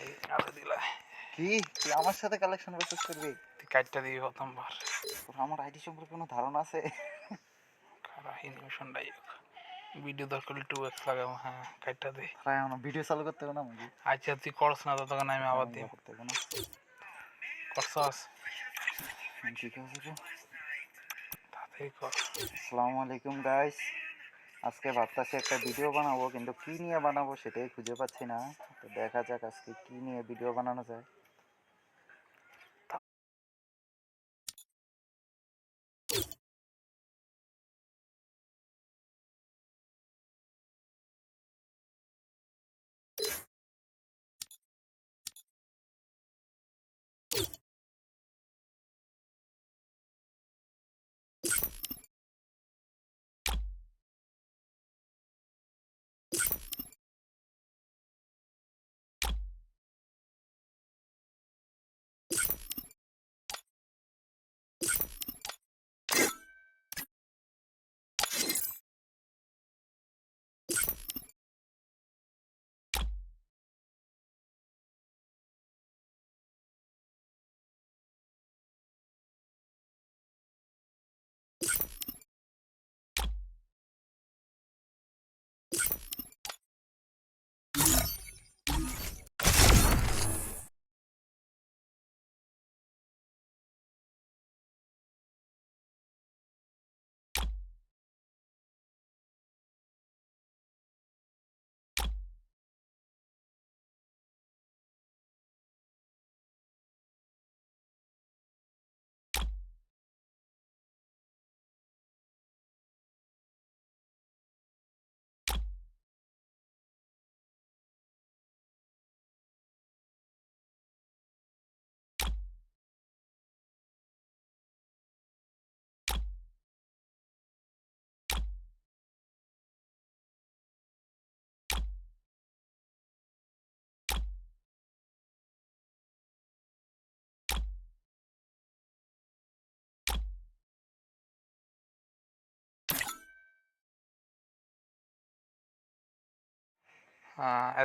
এই আলো দিলা কি তুই আমার সাথে কালেকশন প্রসেস করবি? তুই কাটটা দিবি প্রথমবার তোর আমার আইডি সম্পর্কে কোনো ধারণা আছে? খারাপ ইনফরমেশনটাই ভিডিও দরকার 2x লাগাবো। হ্যাঁ কাটটা দে। তাই আমার ভিডিও চালু করতে হবে না আমাকে? আচ্ছা তুই করছ না ততক্ষণ আমি আবার দিই। করতে হবে না। করছস ঠিক আছে তো। তাড়াতাড়ি কর। আসসালামু আলাইকুম গাইস। আজকে ভাবতেছি একটা ভিডিও বানাবো, কিন্তু কি নিয়ে বানাবো সেটাই খুঁজে পাচ্ছি না। তো দেখা যাক আজকে কি নিয়ে ভিডিও বানানো যায়।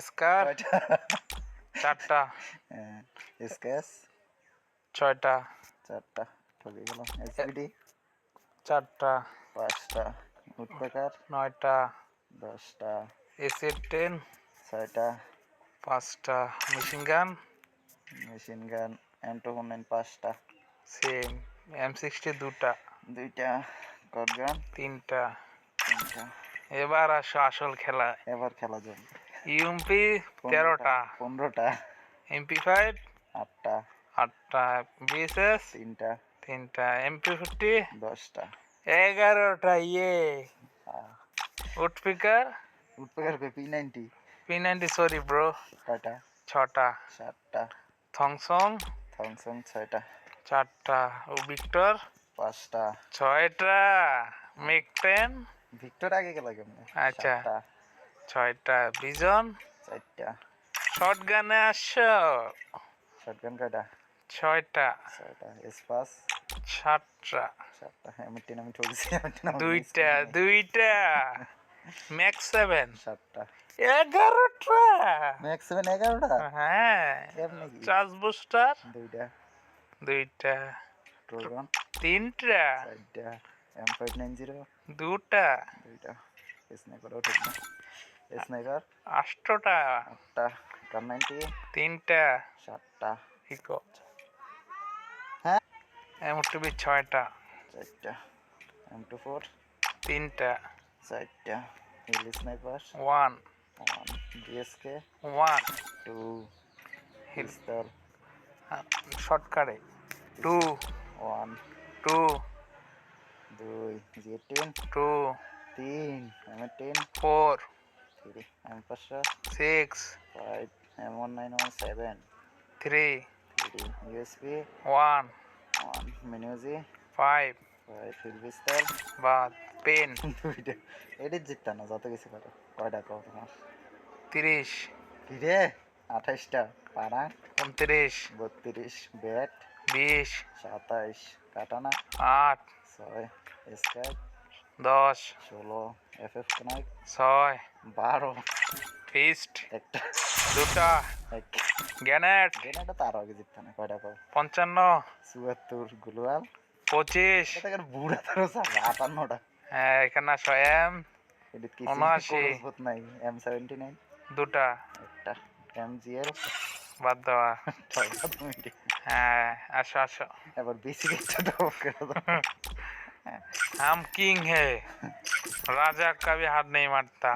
স্কার কয়টা? 4টা স্কেচ 6টা 4টা, ঠকে গেলাম। এসবিডি 4টা 5টা, উডপেকার 9টা 10টা, এসিড 10 6টা, 5টা machine gun machine gun M249 5টা, সেম M60 2টা 2টা, কটগান 3টা। 3টা। এবার আসো আসল খেলা। এবার খেলা যাবে। ইউএমপি 13টা 15টা, MP5 8টা, 8টা বিএসএস 3টা, 3টা MP50 10টা। 11টা woodpicker woodpecker P90 P90 sorry bro কয়টা? 6টা 7টা, থংসং থমসন 6টা, 4টা ভিক্টর 5টা। 6টা মিগ 10 ভিক্টর আগে গেল কেমনে? আচ্ছা 7টা, 6টা বিজন 4টা। শটগানে আসো শটগান কয়টা? 6টা 6টা। এসপাস 7টা 7টা। M10 আমি ঠকছি, M10 আমার মিস 2টা করি নাই। 2টা ম্যাক্স 7 7টা। 11টা ম্যাক্স 7 11টা? হ্যাঁ কেমনে কি? চার্জ বুস্টার 2টা, 2টা ট্রোজন 3টা 4টা, M590 2টা 2টা। স্নাইপারও ঠিক না। স্নাইপার 8টা 8টা, কার 90 3টা 7টা। ইকো হ্যাঁ M2B 6টা 4টা, M24 3টা 4টা, হিল স্নাইপার 1 1, ডিএসকে 1 2, হিল পিস্তল শর্টকাটে 2 1, 2 2, G10 2 3, M10 4 3, M500 6 5, M1917 3 3, USB 1 1, Minuzi 5 5, hill পিস্তল বাদ পেন 2টা। এটি জিততা না, যত কিছু করো। কয়টা কও তোমার? 30 কি রে? 28টা, পাড়া 29 32, bat 20 27, কাটানা 8 6, Skype 10 16, FF snipe 6 12, feast একটা দুটা গ্যানেট গেনাটা তো আরো আগে জিততে না কয়টা কও 55 চুয়াত্তর গ্লোয়াল 25 এটা কেন বুড়া তারও চাপে 58টা হ্যাঁ এখানে 100 এম এটা কি 79 করবত নাই M79 দুটা একটা MGL বাদ দেওয়া ঠকা তুমি হ্যাঁ আসো আসো এবার বেসিক একটা টপ করে দাও हम किंग है राजा का भी हाथ नहीं मारता